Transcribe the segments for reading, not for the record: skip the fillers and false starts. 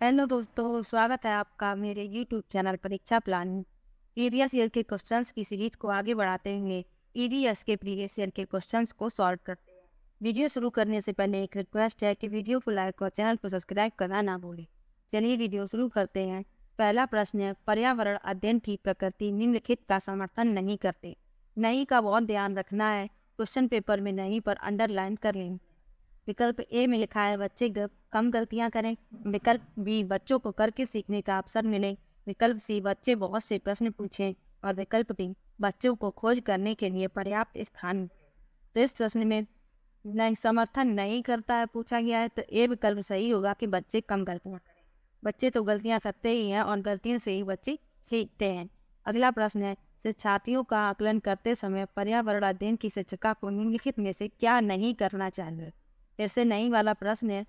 Hello दोस्तों, स्वागत है आपका मेरे YouTube चैनल परीक्षा प्लानिंग। प्रीवियस ईयर के क्वेश्चंस की सीरीज को आगे बढ़ाते हुए ईवीएस के प्रीवियस ईयर के क्वेश्चंस को सॉल्व करते हैं। वीडियो शुरू करने से पहले एक रिक्वेस्ट है कि वीडियो को लाइक और चैनल को सब्सक्राइब करना ना भूलें। चलिए वीडियो शुरू करते हैं। पहला प्रश्न है, पर्यावरण अध्ययन की प्रकृति निम्नलिखित का समर्थन नहीं करते। नहीं का बहुत ध्यान रखना है। क्वेश्चन पेपर में नहीं पर अंडरलाइन कर लेंगे। विकल्प ए में लिखा है बच्चे कम गलतियां करें। विकल्प बी बच्चों को करके सीखने का अवसर मिले। विकल्प सी बच्चे बहुत से प्रश्न पूछें। और विकल्प डी बच्चों को खोज करने के लिए पर्याप्त स्थान मिले। तो इस प्रश्न में नहीं समर्थन नहीं करता है पूछा गया है, तो ए विकल्प सही होगा कि बच्चे कम गलतियां करें। बच्चे तो गलतियां करते ही हैं और गलतियों से ही बच्चे सीखते हैं। अगला प्रश्न है, शिक्षार्थियों का आकलन करते समय पर्यावरण अध्ययन की शिक्षिका को निम्नलिखित में से क्या नहीं करना चाहिए। फिर से नहीं वाला प्रश्न है,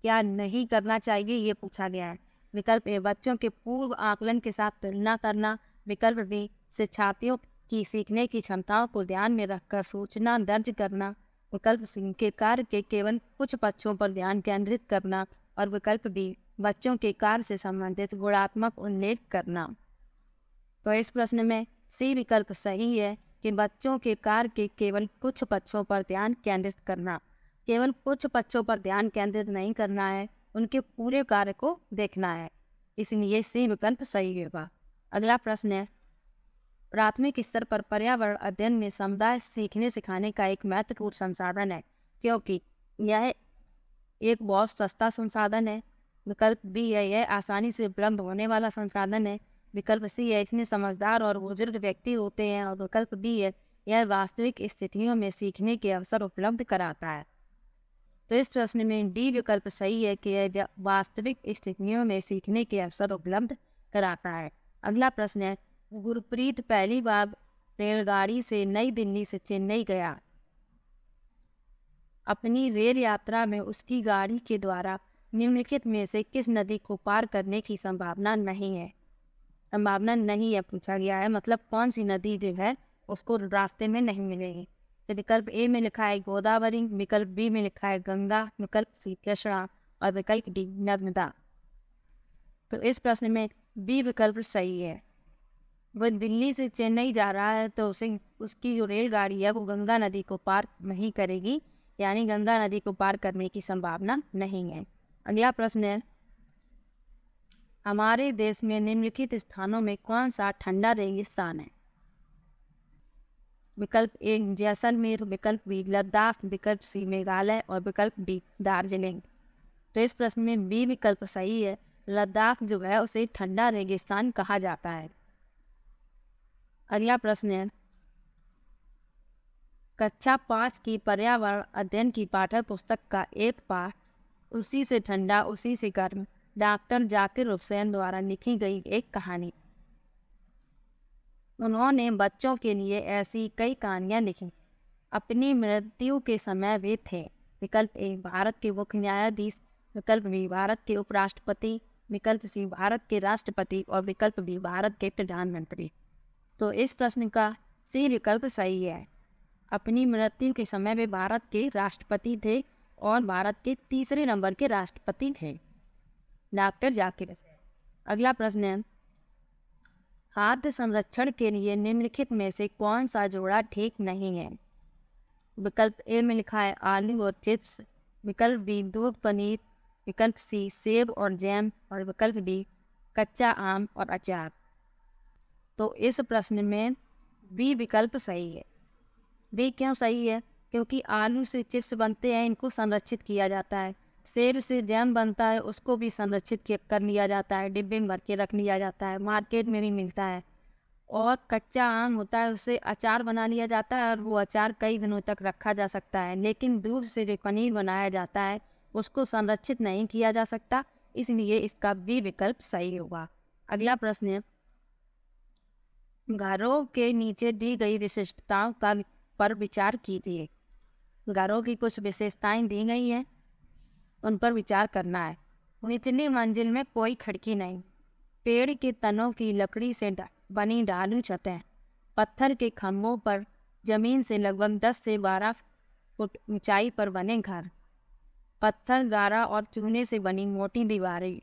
क्या नहीं करना चाहिए ये पूछा गया है। विकल्प ए बच्चों के पूर्व आकलन के साथ तुलना करना। विकल्प बी शिक्षार्थियों की सीखने की क्षमताओं को ध्यान में रखकर सूचना दर्ज करना। विकल्प सी के कार्य के केवल कुछ पक्षों पर ध्यान केंद्रित करना। और विकल्प डी बच्चों के कार्य से संबंधित गुणात्मक उल्लेख करना। तो इस प्रश्न में सी विकल्प सही है कि बच्चों के कार्य के केवल कुछ पक्षों पर ध्यान केंद्रित करना। केवल कुछ पक्षों पर ध्यान केंद्रित नहीं करना है, उनके पूरे कार्य को देखना है, इसलिए सी विकल्प सही होगा। अगला प्रश्न है, प्राथमिक स्तर पर पर्यावरण अध्ययन में समुदाय सीखने सिखाने का एक महत्वपूर्ण संसाधन है क्योंकि यह एक बहुत सस्ता संसाधन है। विकल्प बी है यह आसानी से उपलब्ध होने वाला संसाधन है। विकल्प सी है इसमें समझदार और बुजुर्ग व्यक्ति होते हैं। और विकल्प डी है यह वास्तविक स्थितियों में सीखने के अवसर उपलब्ध कराता है। तो इस प्रश्न में डी विकल्प सही है कि यह वास्तविक स्थितियों में सीखने के अवसर उपलब्ध कराता है। अगला प्रश्न है, गुरप्रीत पहली बार रेलगाड़ी से नई दिल्ली से चेन्नई गया। अपनी रेल यात्रा में उसकी गाड़ी के द्वारा निम्नलिखित में से किस नदी को पार करने की संभावना नहीं है पूछा गया है। मतलब कौन सी नदी जो है उसको रास्ते में नहीं मिलेगी। तो विकल्प ए में लिखा है गोदावरी, विकल्प बी में लिखा है गंगा, विकल्प सी कृष्णा और विकल्प डी नर्मदा। तो इस प्रश्न में बी विकल्प सही है। वह दिल्ली से चेन्नई जा रहा है तो उसकी जो रेलगाड़ी है वो गंगा नदी को पार नहीं करेगी, यानी गंगा नदी को पार करने की संभावना नहीं है। अगला प्रश्न है, हमारे देश में निम्नलिखित स्थानों में कौन सा ठंडा रेगिस्तान है। विकल्प ए जैसलमेर, विकल्प बी लद्दाख, विकल्प सी मेघालय और विकल्प डी दार्जिलिंग। तो इस प्रश्न में बी विकल्प सही है। लद्दाख जो है उसे ठंडा रेगिस्तान कहा जाता है। अगला प्रश्न है, कक्षा 5 की पर्यावरण अध्ययन की पाठ्य पुस्तक का एक पाठ उसी से ठंडा उसी से गर्म डॉक्टर जाकिर हुसैन द्वारा लिखी गई एक कहानी। उन्होंने बच्चों के लिए ऐसी कई कहानियां लिखी। अपनी मृत्यु के समय वे थे। विकल्प ए भारत के मुख्य न्यायाधीश, विकल्प बी भारत के उपराष्ट्रपति, विकल्प सी भारत के राष्ट्रपति और विकल्प डी भारत के प्रधानमंत्री। तो इस प्रश्न का सी विकल्प सही है। अपनी मृत्यु के समय वे भारत के राष्ट्रपति थे और भारत के तीसरे नंबर के राष्ट्रपति थे, डॉक्टर जाकिर हुसैन। अगला प्रश्न है, खाद्य संरक्षण के लिए निम्नलिखित में से कौन सा जोड़ा ठीक नहीं है। विकल्प ए में लिखा है आलू और चिप्स, विकल्प बी दूध पनीर, विकल्प सी सेब और जैम और विकल्प डी कच्चा आम और अचार। तो इस प्रश्न में बी विकल्प सही है। बी क्यों सही है? क्योंकि आलू से चिप्स बनते हैं, इनको संरक्षित किया जाता है। सेब से जैम बनता है, उसको भी संरक्षित कर लिया जाता है, डिब्बे में भर के रख लिया जाता है, मार्केट में भी मिलता है। और कच्चा आम होता है, उससे अचार बना लिया जाता है और वो अचार कई दिनों तक रखा जा सकता है। लेकिन दूध से जो पनीर बनाया जाता है उसको संरक्षित नहीं किया जा सकता, इसलिए इसका बी विकल्प सही होगा। अगला प्रश्न है, घरों के नीचे दी गई विशिष्टताओं का पर विचार कीजिए। घरों की कुछ विशेषताएं दी गई हैं, उन पर विचार करना है। निचली मंजिल में कोई खिड़की नहीं, पेड़ के तनों की लकड़ी से बनी ढालू छतें, पत्थर के खंभों पर जमीन से लगभग 10 से 12 फुट ऊंचाई पर बने घर, पत्थर गारा और चूने से बनी मोटी दीवारें,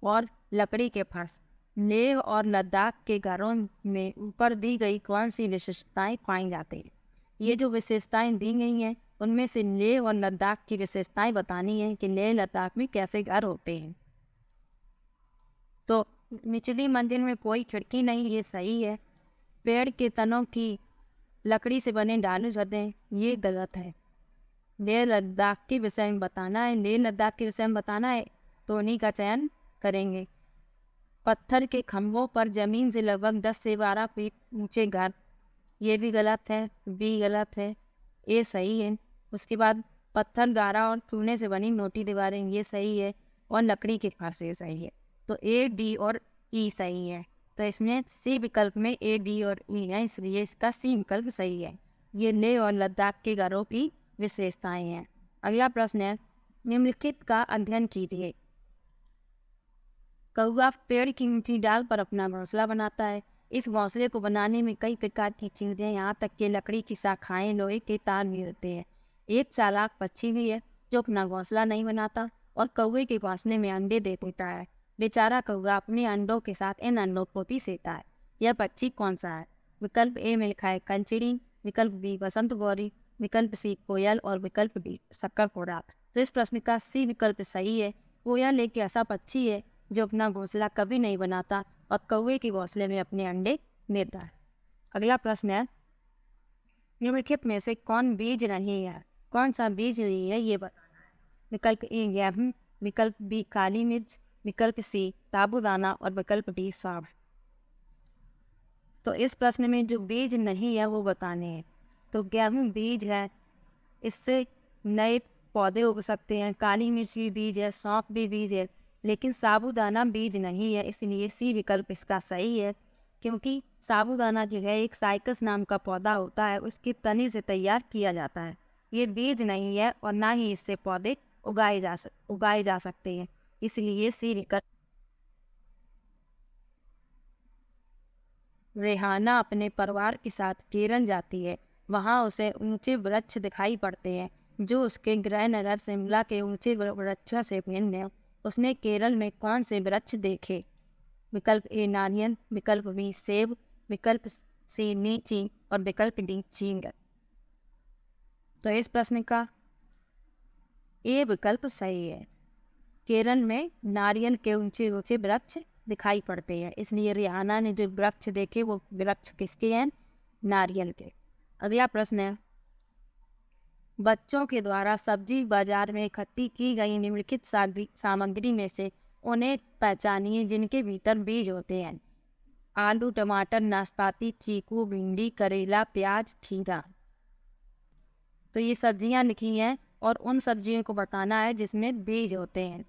और लकड़ी के फर्श। लेह और लद्दाख के घरों में ऊपर दी गई कौन सी विशेषताएं पाई जाती हैं? ये जो विशेषताएं दी गई हैं उनमें से लेह और लद्दाख की विशेषताएं बतानी है कि लेह लद्दाख में कैसे घर होते हैं। तो निचली मंजिल में कोई खिड़की नहीं, ये सही है। पेड़ के तनों की लकड़ी से बने ढालू छतें, ये गलत है। लेह लद्दाख के विषय में बताना है, लेह लद्दाख के विषय में बताना है तो उन्हीं का चयन करेंगे। पत्थर के खंभों पर जमीन से लगभग 10 से 12 फीट ऊंचे घर, ये भी गलत है, बी गलत है, ए सही है। उसके बाद पत्थर गारा और चूने से बनी मोटी दीवारें, ये सही है। और लकड़ी के फर्श, ये सही है। तो ए, डी और ई सही है। तो इसमें सी विकल्प में ए, डी और ई है, इसलिए इसका सी विकल्प सही है। ये लेह और लद्दाख के घरों की विशेषताएं हैं। अगला प्रश्न है, निम्नलिखित का अध्ययन कीजिए। कौवा पेड़ की ऊंची डाल पर अपना घोंसला बनाता है। इस घोंसले को बनाने में कई प्रकार की चीजें, यहाँ तक कि लकड़ी की शाखाएं, लोहे के तार भी होते हैं। एक चालाक पक्षी भी है जो अपना घोंसला नहीं बनाता और कौवे के घोंसले में अंडे दे देता है। बेचारा कौवा अपने अंडों के साथ इन अंडों को भी सेता है। यह पक्षी कौन सा है? विकल्प ए में लिखा है कंचिड़ी, विकल्प बी बसंत गौरी, विकल्प सी कोयल और विकल्प डी शक्करपोड़ा। तो इस प्रश्न का सी विकल्प सही है। कोयल एक ऐसा पक्षी है जो अपना घोंसला कभी नहीं बनाता और कौवे के घोंसले में अपने अंडे देता है। अगला प्रश्न है, निम्नलिखित में से कौन बीज नहीं है? कौन सा बीज नहीं है ये बताना है। विकल्प ए गेहूं, विकल्प बी काली मिर्च, विकल्प सी साबूदाना और विकल्प डी सौंफ। तो इस प्रश्न में जो बीज नहीं है वो बताने हैं। तो गेहूं बीज है, इससे नए पौधे उग सकते हैं। काली मिर्च भी बीज है, सौंफ भी बीज है, लेकिन साबूदाना बीज नहीं है, इसलिए सी विकल्प इसका सही है। क्योंकि साबूदाना जो है एक साइकस नाम का पौधा होता है, उसके तने से तैयार किया जाता है। ये बीज नहीं है और ना ही इससे पौधे उगाए जा सकते हैं, इसलिए सी विकल्प। रेहाना अपने परिवार के साथ केरल जाती है। वहाँ उसे ऊंचे वृक्ष दिखाई पड़ते हैं जो उसके गृह नगर शिमला के ऊंचे वृक्षों से भिन्न है। उसने केरल में कौन से वृक्ष देखे? विकल्प ए नारियल, विकल्प बी सेब, विकल्प सी लीची और विकल्प डी चीड़। तो इस प्रश्न का ए विकल्प सही है। केरल में नारियल के ऊंचे ऊंचे वृक्ष दिखाई पड़ते हैं, इसलिए रिहाना ने जो वृक्ष देखे वो वृक्ष किसके हैं? नारियल के। अगला प्रश्न है, बच्चों के द्वारा सब्जी बाजार में इकट्ठी की गई निम्नलिखित सामग्री में से उन्हें पहचानिए जिनके भीतर बीज होते हैं। आलू, टमाटर, नाशपाती, चीकू, भिंडी, करेला, प्याज, खीरा। तो ये सब्जियां लिखी हैं और उन सब्जियों को बताना है जिसमें बीज होते हैं।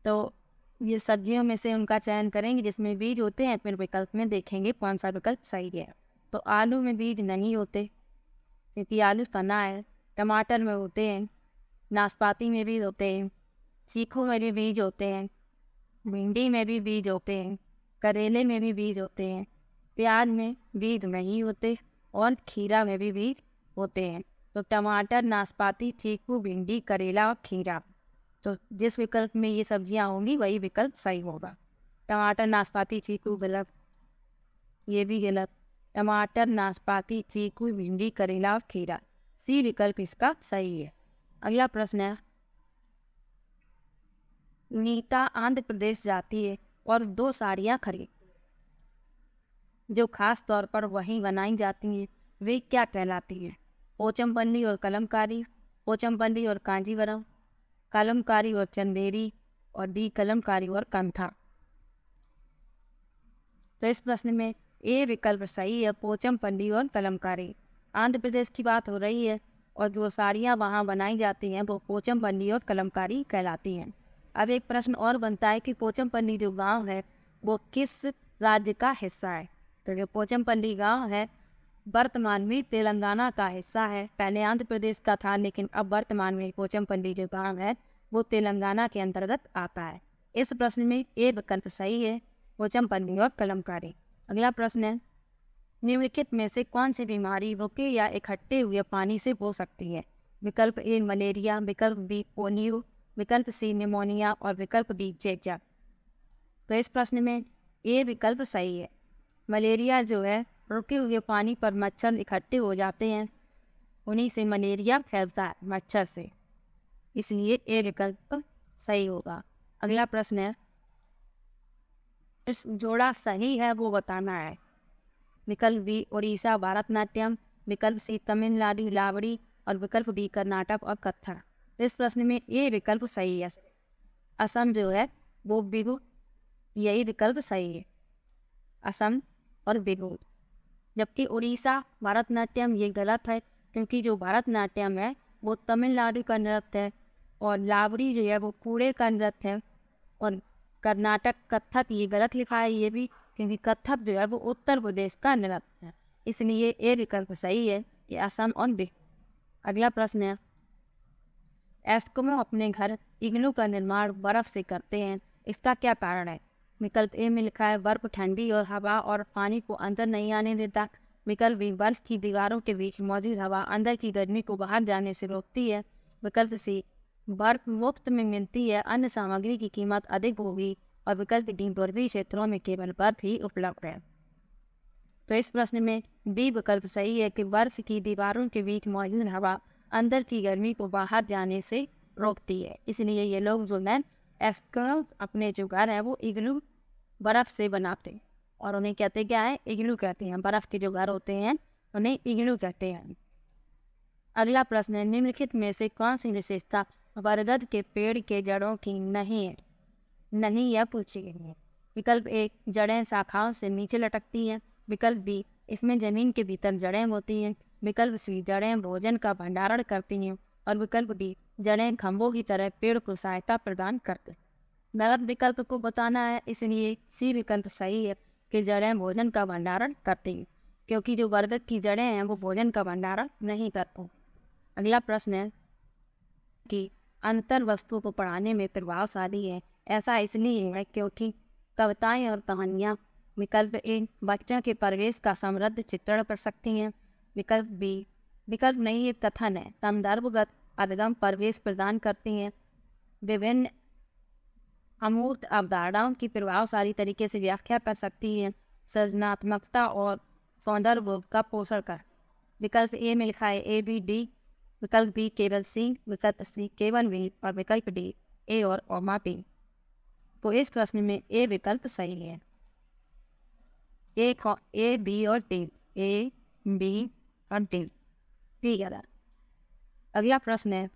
तो ये सब्जियों में से उनका चयन करेंगे जिसमें बीज होते हैं, फिर विकल्प में देखेंगे कौन सा विकल्प सही है। तो आलू में बीज नहीं होते क्योंकि आलू तना है। टमाटर में होते हैं, नाशपाती में भी होते हैं, चीकू में भी बीज होते हैं, भिंडी में भी बीज होते हैं, करेले में भी बीज होते हैं, प्याज में बीज नहीं होते और खीरा में भी बीज होते हैं। तो टमाटर, नाशपाती, चीकू, भिंडी, करेला और खीरा। तो जिस विकल्प में ये सब्जियां होंगी वही विकल्प सही होगा। टमाटर, नाशपाती, चीकू गलत, ये भी गलत। टमाटर, नाशपाती, चीकू, भिंडी, करेला और खीरा, सी विकल्प इसका सही है। अगला प्रश्न है, नीता आंध्र प्रदेश जाती है और 2 साड़ियाँ खरीदती है जो खास तौर पर वहीं बनाई जाती हैं। वे क्या कहलाती हैं? पोचमपल्ली और कलमकारी, पोचमपल्ली और कांजीवरम, कलमकारी और चंदेरी और डी कलमकारी और कंथा। तो इस प्रश्न में ए विकल्प सही है, पोचमपल्ली और कलमकारी। आंध्र प्रदेश की बात हो रही है और जो साड़ियाँ वहाँ बनाई जाती हैं वो पोचमपल्ली और कलमकारी कहलाती हैं। अब एक प्रश्न और बनता है कि पोचमपल्ली जो गांव है वो किस राज्य का हिस्सा है? तो जो पोचमपल्ली गांव है वर्तमान में तेलंगाना का हिस्सा है। पहले आंध्र प्रदेश का था लेकिन अब वर्तमान में पोचमपल्ली जो गांव है वो तेलंगाना के अंतर्गत आता है। इस प्रश्न में ए विकल्प सही है, पोचमपल्ली और कलमकारी। अगला प्रश्न है, निम्नलिखित में से कौन सी बीमारी रुके या इकट्ठे हुए पानी से हो सकती है? विकल्प ए मलेरिया, विकल्प बी पोलियो, विकल्प सी निमोनिया और विकल्प डी चेचक। तो इस प्रश्न में ए विकल्प सही है। मलेरिया जो है, रुके हुए पानी पर मच्छर इकट्ठे हो जाते हैं, उन्हीं से मलेरिया फैलता है, मच्छर से, इसलिए ए विकल्प सही होगा। अगला प्रश्न है, इस जोड़ा सही है वो बताना है। विकल्प बी उड़ीसा भरतनाट्यम, विकल्प सी तमिलनाडु लावड़ी और विकल्प डी कर्नाटक और कत्थक। इस प्रश्न में ए विकल्प सही है। असम जो है वो बिहू, यही विकल्प सही है, असम और बिहू। जबकि उड़ीसा भरतनाट्यम ये गलत है, क्योंकि जो भरतनाट्यम है वो तमिलनाडु का नृत्य है और लावड़ी जो है वो पुणे का नृत्य है। और कर्नाटक कत्थक ये गलत लिखा है ये भी, क्योंकि कत्थक जो है वो उत्तर प्रदेश का नृत्य है, इसलिए ए विकल्प सही है कि असम और बिहू। अगला प्रश्न है, एस्किमो अपने घर इग्लू का निर्माण बर्फ से करते हैं, इसका क्या कारण है? विकल्प ए में लिखा है बर्फ ठंडी और हवा और पानी को अंदर नहीं आने देता। विकल्प बी बर्फ की दीवारों के बीच मौजूद हवा अंदर की गर्मी को बाहर जाने से रोकती है। विकल्प सी बर्फ मुफ्त में मिलती है, अन्य सामग्री की कीमत अधिक होगी। और विकल्प डी दुर्गम क्षेत्रों में केवल बर्फ ही उपलब्ध है। तो इस प्रश्न में बी विकल्प सही है कि बर्फ की दीवारों के बीच मौजूद हवा अंदर की गर्मी को बाहर जाने से रोकती है, इसलिए ये लोग जो है एस्किमो अपने जो घर है वो इग्लू बर्फ से बनाते हैं और उन्हें कहते क्या है, इग्लू कहते हैं। बर्फ के जो घर होते हैं उन्हें इग्लू कहते हैं। अगला प्रश्न है, निम्नलिखित में से कौन सी विशेषता बरगद के पेड़ के जड़ों की नहीं है? नहीं यह पूछी गई है। विकल्प ए जड़ें शाखाओं से नीचे लटकती हैं। विकल्प बी इसमें जमीन के भीतर जड़ें होती हैं। विकल्प सी जड़ें भोजन का भंडारण करती हैं। और विकल्प डी जड़ें खंभों की तरह पेड़ को सहायता प्रदान करते हैं। गलत विकल्प को बताना है, इसलिए सी विकल्प सही है कि जड़ें भोजन का भंडारण करती हैं, क्योंकि जो बरगद की जड़ें हैं वो भोजन का भंडारण नहीं करती। अगला प्रश्न है कि अंतर वस्तु को पढ़ाने में प्रभावशाली है, ऐसा इसलिए है क्योंकि कविताएं और कहानियाँ। विकल्प ए बच्चों के परिवेश का समृद्ध चित्रण कर सकती हैं। विकल्प बी विकल्प नहीं, ये कथन है, संदर्भगत अधिगम परिवेश प्रदान करती हैं। विभिन्न अमूर्त अवधारणाओं की प्रभावशाली तरीके से व्याख्या कर सकती हैं। सृजनात्मकता और सौंदर्य का पोषण कर। विकल्प ए में लिखा है ए बी डी, विकल्प बी केवल सी, विकल्प सी केवल बी और विकल्प डी ए और ओमा बी। तो इस प्रश्न में ए विकल्प सही है। ए बी और डी, ए बी और डी ठीक है। अगला प्रश्न है,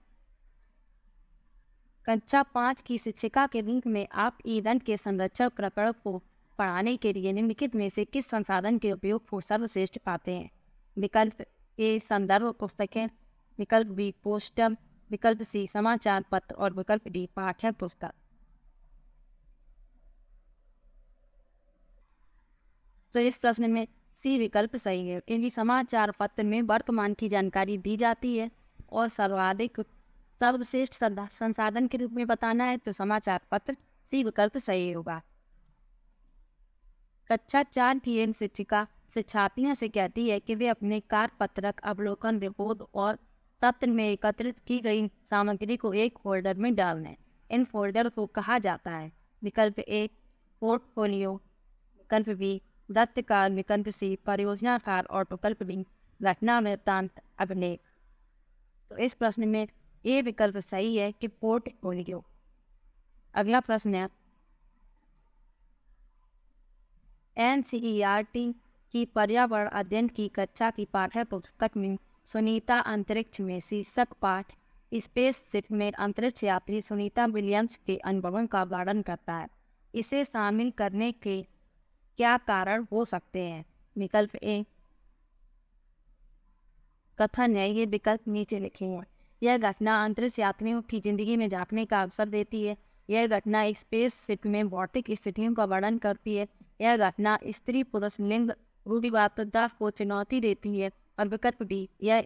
कक्षा 5 की शिक्षिका के रूप में आप ईंधन के संरक्षण प्रकरण को पढ़ाने के लिए निम्नलिखित में से किस संसाधन के उपयोग को सर्वश्रेष्ठ पाते हैं? विकल्प ए संदर्भ पुस्तकें, विकल्प बी पोस्टर, विकल्प सी समाचार पत्र और विकल्प डी पाठ्य पुस्तक। तो इस प्रश्न में सी विकल्प सही है, क्योंकि समाचार पत्र में वर्तमान की जानकारी दी जाती है और सर्वश्रेष्ठ संसाधन के रूप में बताना है तो समाचार पत्र, सी विकल्प सही होगा। कक्षा 4 की एक शिक्षिका शिक्षार्थियों से कहती है कि वे अपने कार्य पत्रक, अवलोकन रिपोर्ट और सत्र में एकत्रित की गई सामग्री को एक फोल्डर में डाल दें। इन फोल्डर को कहा जाता है। विकल्प ए पोर्टफोलियो, विकल्प बी दत्तकार, विकल्प सी परियोजनाकार और विकल्प डी घटना वृत्तांत अभिलेख। तो इस प्रश्न में ए विकल्प सही है कि पोर्टफोलियो। अगला प्रश्न है, एनसीईआरटी की पर्यावरण अध्ययन की कक्षा की पाठ्य पुस्तक में सुनीता अंतरिक्ष में शीर्षक पाठ स्पेसशिप में अंतरिक्ष यात्री सुनीता विलियम्स के अनुभवों का वर्णन करता है। इसे शामिल करने के क्या कारण हो सकते हैं? विकल्प ए कथन है, ये विकल्प नीचे लिखे हैं। यह घटना अंतरिक्ष यात्रियों की जिंदगी में झांकने का अवसर देती है। यह घटना स्पेसशिप में भौतिक स्थितियों का वर्णन करती है। यह घटना स्त्री पुरुष लिंग रूढ़िवादिता को चुनौती देती है। और विकल्प डी यह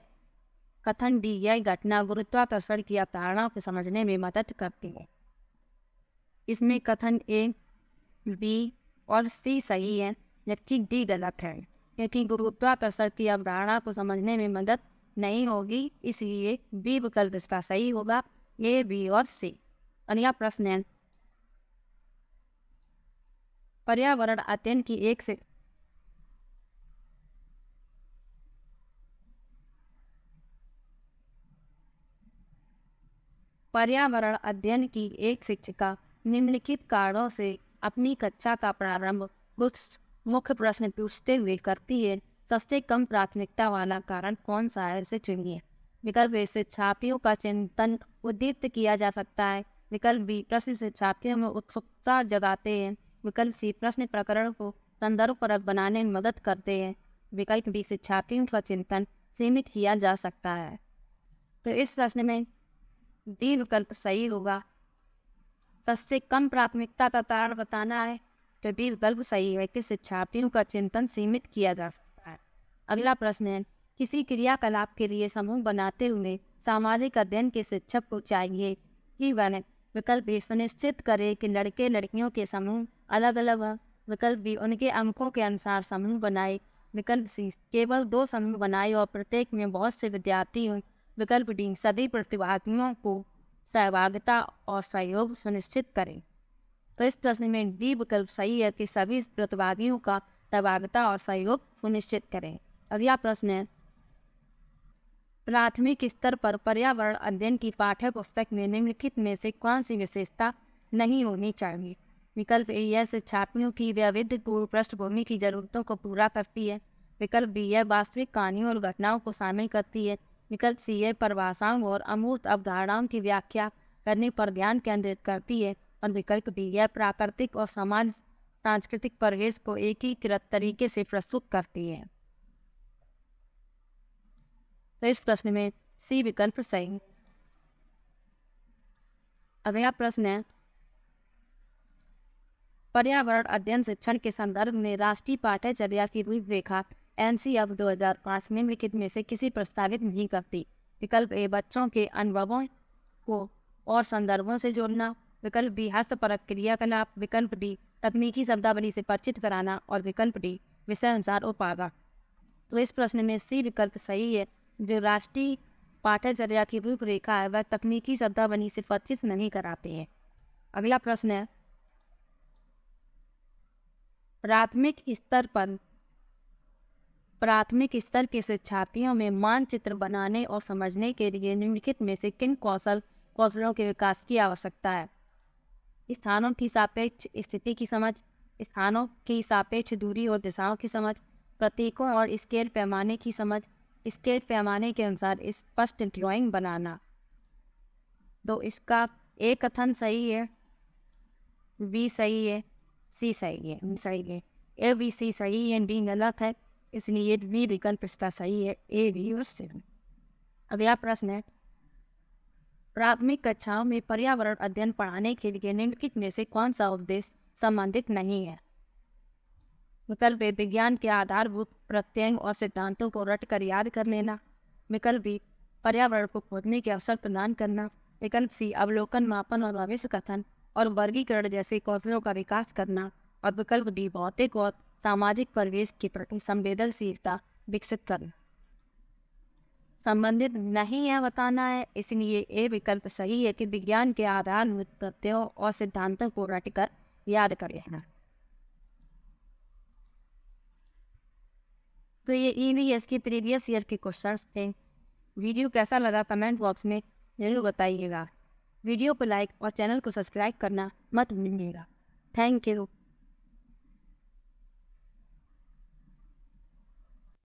कथन डी यह घटना गुरुत्वाकर्षण की अवधारणा को समझने में मदद करती है। इसमें कथन ए, बी और सी सही है, जबकि डी गलत है, क्योंकि गुरुत्वाकर्षण की अवधारणा को समझने में मदद नहीं होगी, इसलिए बी विकल्प इसका सही होगा, ए, बी और सी। अगला प्रश्न है, पर्यावरण अध्ययन की एक से पर्यावरण अध्ययन की एक शिक्षिका निम्नलिखित कारणों से अपनी कक्षा का प्रारंभ कुछ मुख्य प्रश्न पूछते हुए करती है। सबसे कम प्राथमिकता वाला कारण कौन सा है, इसे चुनिए। विकल्प ए से छात्रों का चिंतन उद्दीप्त किया जा सकता है। विकल्प बी प्रश्न से छात्रों में उत्सुकता जगाते हैं। विकल्प सी प्रश्न प्रकरण को संदर्भपरक बनाने में मदद करते हैं। विकल्प बी से छात्रों का चिंतन सीमित किया जा सकता है। तो इस प्रश्न में डी विकल्प सही होगा। सबसे कम प्राथमिकता का कारण बताना है तो डी विकल्प सही है कि शिक्षार्थियों का चिंतन सीमित किया जा सकता है। अगला प्रश्न है, किसी क्रियाकलाप के लिए समूह बनाते हुए सामाजिक अध्ययन के शिक्षक को चाहिए कि वह विकल्प ए सुनिश्चित करे कि लड़के लड़कियों के समूह अलग अलग हों। विकल्प बी उनके अंकों के अनुसार समूह बनाए। विकल्प सी केवल 2 समूह बनाए और प्रत्येक में बहुत से विद्यार्थी हों। विकल्प डी सभी प्रतिभागियों को सहभागिता और सहयोग सुनिश्चित करें। तो इस प्रश्न में डी विकल्प सही है कि सभी प्रतिभागियों का सहभागिता और सहयोग सुनिश्चित करें। अगला प्रश्न है, प्राथमिक स्तर पर पर्यावरण अध्ययन की पाठ्य पुस्तक में निम्नलिखित में से कौन सी विशेषता नहीं होनी चाहिए। विकल्प ए यह छात्रों की वैविध्यपूर्ण पृष्ठभूमि की जरूरतों को पूरा करती है। विकल्प बी यह वास्तविक कहानियों और घटनाओं को शामिल करती है। विकल्प सी यह परिभाषाओं और अमूर्त अवधारणाओं की व्याख्या करने पर ध्यान केंद्रित करती है। और विकल्प डी यह प्राकृतिक और समाज सांस्कृतिक परिवेश को एकीकृत तरीके से प्रस्तुत करती है। तो इस प्रश्न में सी विकल्प सही। अगला प्रश्न है, पर्यावरण अध्ययन शिक्षण के संदर्भ में राष्ट्रीय पाठ्यचर्या की रूपरेखा NCF 2005 निम्नलिखित में से किसी प्रस्तावित नहीं करती। विकल्प ए बच्चों के अनुभवों को और संदर्भों से जोड़ना। विकल्प बी हस्तपरक क्रियाकलाप। विकल्प डी तकनीकी शब्दावली से परिचित कराना। और विकल्प डी विषय अनुसार उत्पादक। तो इस प्रश्न में सी विकल्प सही है। जो राष्ट्रीय पाठ्यचर्या की रूपरेखा है वह तकनीकी शब्दावली से परिचित नहीं कराते हैं। अगला प्रश्न है, प्राथमिक स्तर के शिक्षार्थियों में मानचित्र बनाने और समझने के लिए निम्नलिखित में से किन कौशलों के विकास की आवश्यकता है। स्थानों की सापेक्ष स्थिति की समझ, स्थानों की सापेक्ष दूरी और दिशाओं की समझ, प्रतीकों और स्केल पैमाने की समझ, स्केल पैमाने के अनुसार स्पष्ट ड्राइंग बनाना। तो इसका ए कथन सही है, बी सही है, सी सही है, ए बी सी सही है, डी गलत है, इसलिए बी विकल्प इसका सही है, ए बी और सी। अगला प्रश्न है, प्राथमिक कक्षाओं में पर्यावरण अध्ययन पढ़ाने के लिए निम्नलिखित में से कौन सा उद्देश्य संबंधित नहीं है। विकल्प ए विज्ञान के आधारभूत प्रत्ययों और सिद्धांतों को रटकर याद कर लेना। विकल्प बी पर्यावरण को खोजने के अवसर प्रदान करना। विकल्प सी अवलोकन, मापन और भविष्य कथन और वर्गीकरण जैसे कौशलों का विकास करना। और विकल्प डी भौतिक और सामाजिक परिवेश के प्रति संवेदनशीलता विकसित करना। संबंधित नहीं है बताना है, इसलिए ए विकल्प सही है कि विज्ञान के आधारभूत प्रत्ययों और सिद्धांतों को रटकर याद कर लेना। तो ये EVS के प्रीवियस ईयर के क्वेश्चंस थे। वीडियो कैसा लगा कमेंट बॉक्स में जरूर बताइएगा। वीडियो को लाइक और चैनल को सब्सक्राइब करना मत भूलिएगा। Thank you.